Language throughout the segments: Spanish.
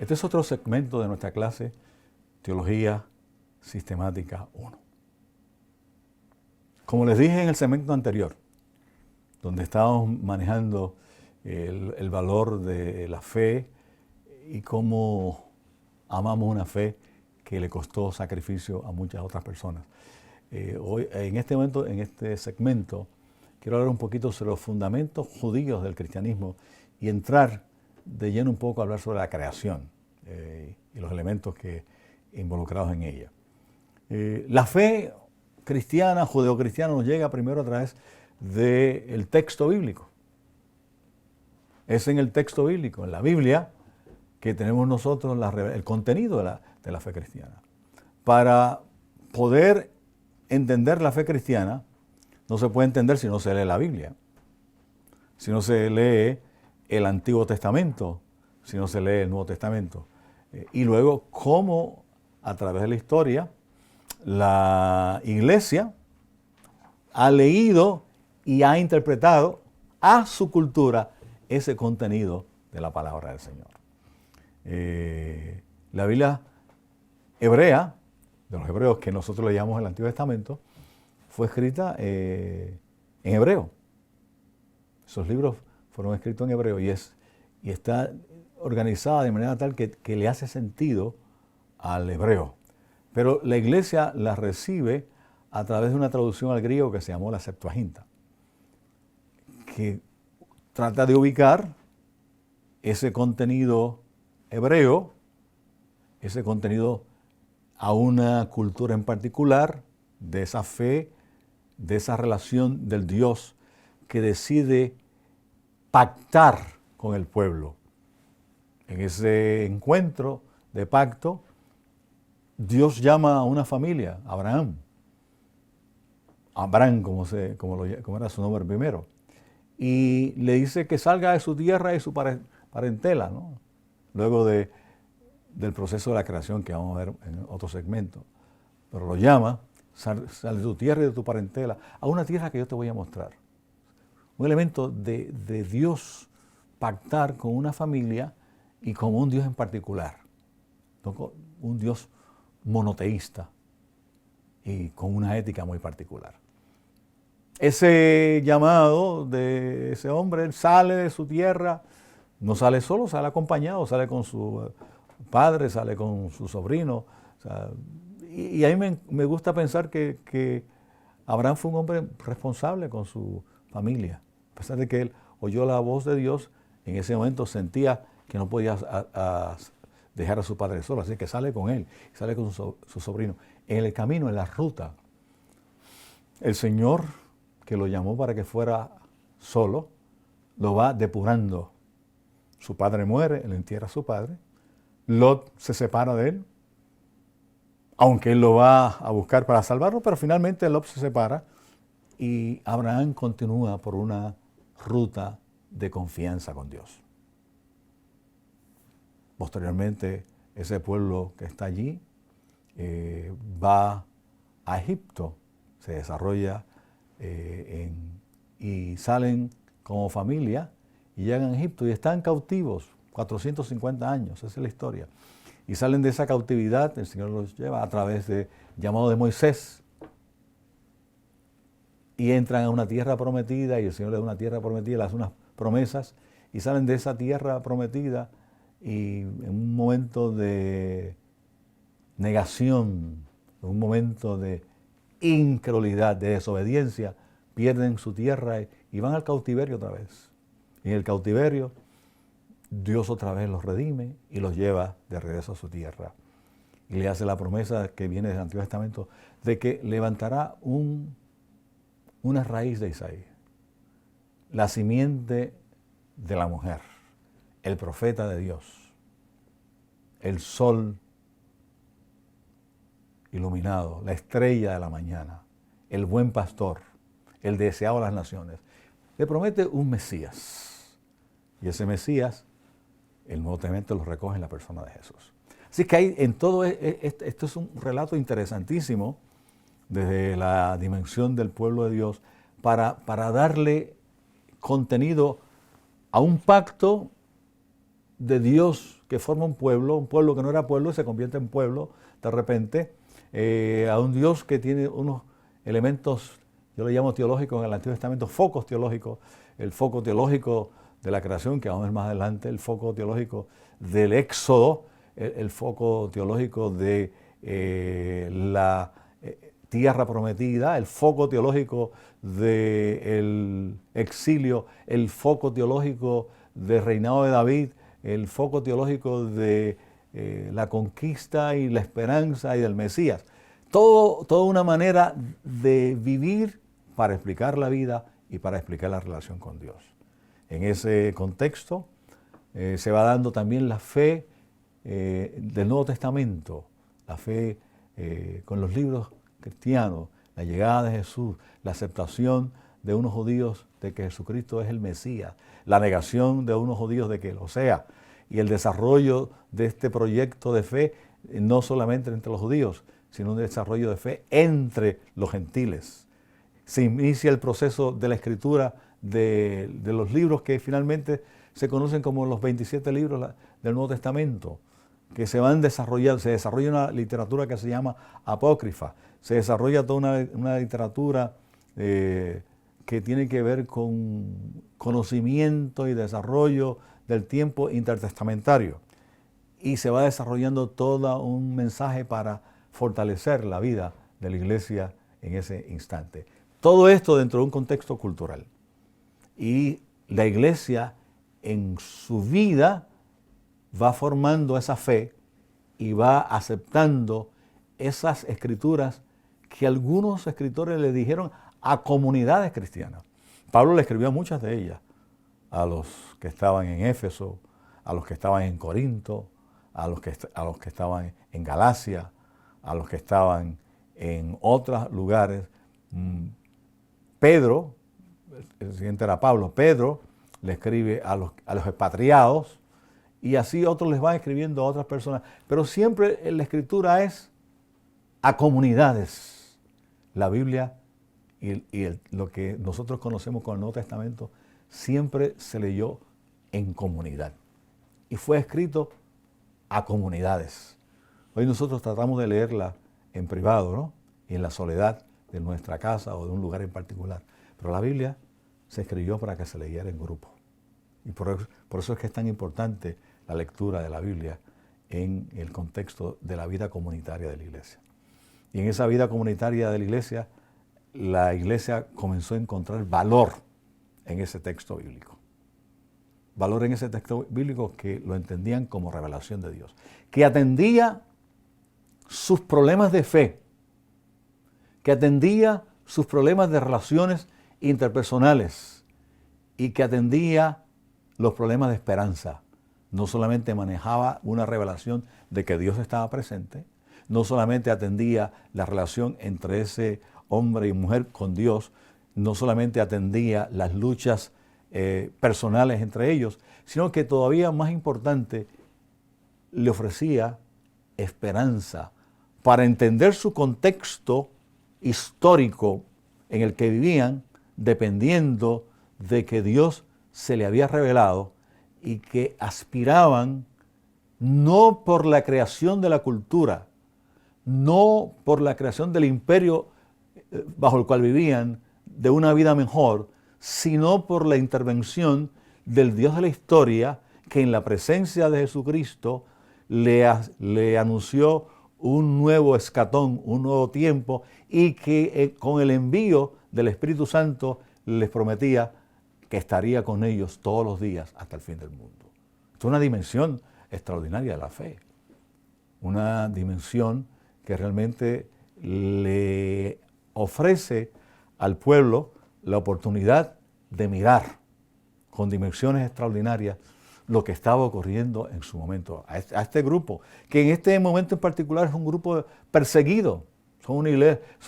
Este es otro segmento de nuestra clase, Teología Sistemática 1. Como les dije en el segmento anterior, donde estábamos manejando el valor de la fe y cómo amamos una fe que le costó sacrificio a muchas otras personas. Hoy, en este momento, en este segmento, quiero hablar un poquito sobre los fundamentos judíos del cristianismo y entrar de lleno un poco a hablar sobre la creación y los elementos involucrados en ella. La fe cristiana, judeocristiana, nos llega primero a través del texto bíblico. Es en el texto bíblico, en la Biblia, que tenemos nosotros el contenido de la fe cristiana. Para poder entender la fe cristiana, no se puede entender si no se lee la Biblia, si no se lee el Antiguo Testamento, si no se lee el Nuevo Testamento. Y luego, cómo a través de la historia, la Iglesia ha leído y ha interpretado a su cultura ese contenido de la palabra del Señor. La Biblia hebrea, de los hebreos que nosotros le llamamos el Antiguo Testamento, fue escrita en hebreo. Esos libros fueron escritos en hebreo y está organizada de manera tal que le hace sentido al hebreo. Pero la Iglesia la recibe a través de una traducción al griego que se llamó la Septuaginta, que trata de ubicar ese contenido hebreo, ese contenido a una cultura en particular, de esa fe, de esa relación del Dios que decide pactar con el pueblo. En ese encuentro de pacto, Dios llama a una familia, Abraham, como era su nombre primero, y le dice que salga de su tierra y su parentela, ¿no? Luego del proceso de la creación que vamos a ver en otro segmento. Pero lo llama, sal de tu tierra y de tu parentela, a una tierra que yo te voy a mostrar. Un elemento de Dios pactar con una familia y con un Dios en particular, ¿no? Un Dios monoteísta y con una ética muy particular. Ese llamado de ese hombre, él sale de su tierra, no sale solo, sale acompañado, sale con su padre, sale con su sobrino. O sea, y a mí me gusta pensar que Abraham fue un hombre responsable con su familia. A pesar de que él oyó la voz de Dios, en ese momento sentía que no podía dejar a su padre solo, así que sale con él, sale con su sobrino. En el camino, en la ruta, el Señor, que lo llamó para que fuera solo, lo va depurando. Su padre muere, él entierra a su padre, Lot se separa de él, aunque él lo va a buscar para salvarlo, pero finalmente Lot se separa y Abraham continúa por una ruta de confianza con Dios. Posteriormente, ese pueblo que está allí va a Egipto, se desarrolla y salen como familia y llegan a Egipto y están cautivos 450 años, esa es la historia. Y salen de esa cautividad, el Señor los lleva a través del llamado de Moisés y entran a una tierra prometida y el Señor les da una tierra prometida, les hace unas promesas y salen de esa tierra prometida y en un momento de negación, en un momento de incredulidad, de desobediencia, pierden su tierra y van al cautiverio otra vez. Y en el cautiverio, Dios otra vez los redime y los lleva de regreso a su tierra. Y le hace la promesa que viene del Antiguo Testamento de que levantará una raíz de Isaí, la simiente de la mujer, el profeta de Dios, el sol iluminado, la estrella de la mañana, el buen pastor, el deseado de las naciones. Le promete un Mesías. Y ese Mesías, el Nuevo Testamento lo recoge en la persona de Jesús. Así que hay en todo esto es un relato interesantísimo desde la dimensión del pueblo de Dios para darle contenido a un pacto de Dios que forma un pueblo que no era pueblo y se convierte en pueblo de repente, a un Dios que tiene unos elementos, yo le llamo teológicos en el Antiguo Testamento, focos teológicos, el foco teológico de la creación, que vamos a ver más adelante, el foco teológico del Éxodo, el foco teológico de la tierra prometida, el foco teológico del exilio, el foco teológico del reinado de David, el foco teológico de la conquista y la esperanza y del Mesías. Toda una manera de vivir para explicar la vida y para explicar la relación con Dios. En ese contexto se va dando también la fe del Nuevo Testamento, la fe con los libros cristianos, la llegada de Jesús, la aceptación de unos judíos de que Jesucristo es el Mesías, la negación de unos judíos de que lo sea, y el desarrollo de este proyecto de fe, no solamente entre los judíos, sino un desarrollo de fe entre los gentiles. Se inicia el proceso de la escritura de los libros que finalmente se conocen como los 27 libros del Nuevo Testamento, que se van desarrollando. Se desarrolla una literatura que se llama apócrifa, se desarrolla toda una literatura que tiene que ver con conocimiento y desarrollo del tiempo intertestamentario, y se va desarrollando todo un mensaje para fortalecer la vida de la iglesia en ese instante. Todo esto dentro de un contexto cultural. Y la iglesia en su vida va formando esa fe y va aceptando esas escrituras que algunos escritores le dijeron a comunidades cristianas. Pablo le escribió a muchas de ellas, a los que estaban en Éfeso, a los que estaban en Corinto, a los que estaban en Galacia, a los que estaban en otros lugares. Pedro, el siguiente era Pablo, Pedro le escribe a los expatriados, y así otros les van escribiendo a otras personas. Pero siempre la escritura es a comunidades. La Biblia y lo que nosotros conocemos como el Nuevo Testamento siempre se leyó en comunidad y fue escrito a comunidades. Hoy nosotros tratamos de leerla en privado, ¿no? Y en la soledad de nuestra casa o de un lugar en particular. Pero la Biblia se escribió para que se leyera en grupo. Y por eso es que es tan importante la lectura de la Biblia en el contexto de la vida comunitaria de la iglesia. Y en esa vida comunitaria de la iglesia comenzó a encontrar valor en ese texto bíblico. Valor en ese texto bíblico que lo entendían como revelación de Dios, que atendía sus problemas de fe, que atendía sus problemas de relaciones interpersonales y que atendía los problemas de esperanza. No solamente manejaba una revelación de que Dios estaba presente, no solamente atendía la relación entre ese hombre y mujer con Dios, no solamente atendía las luchas personales entre ellos, sino que todavía más importante, le ofrecía esperanza para entender su contexto histórico en el que vivían, dependiendo de que Dios se le había revelado, y que aspiraban no por la creación de la cultura, no por la creación del imperio bajo el cual vivían, de una vida mejor, sino por la intervención del Dios de la historia, que en la presencia de Jesucristo le anunció un nuevo escatón, un nuevo tiempo, y que con el envío del Espíritu Santo les prometía que estaría con ellos todos los días hasta el fin del mundo. Esto es una dimensión extraordinaria de la fe, una dimensión que realmente le ofrece al pueblo la oportunidad de mirar con dimensiones extraordinarias lo que estaba ocurriendo en su momento a este grupo, que en este momento en particular es un grupo perseguido, son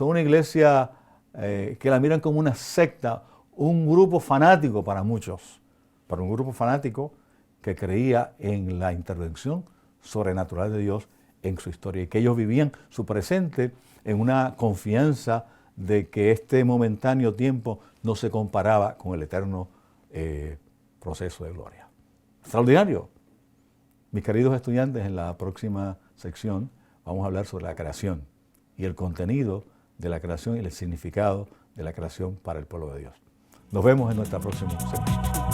una iglesia que la miran como una secta, un grupo fanático para muchos, para un grupo fanático que creía en la intervención sobrenatural de Dios en su historia y que ellos vivían su presente en una confianza de que este momentáneo tiempo no se comparaba con el eterno proceso de gloria. Extraordinario. Mis queridos estudiantes, en la próxima sección vamos a hablar sobre la creación y el contenido de la creación y el significado de la creación para el pueblo de Dios. Nos vemos en nuestra próxima sección.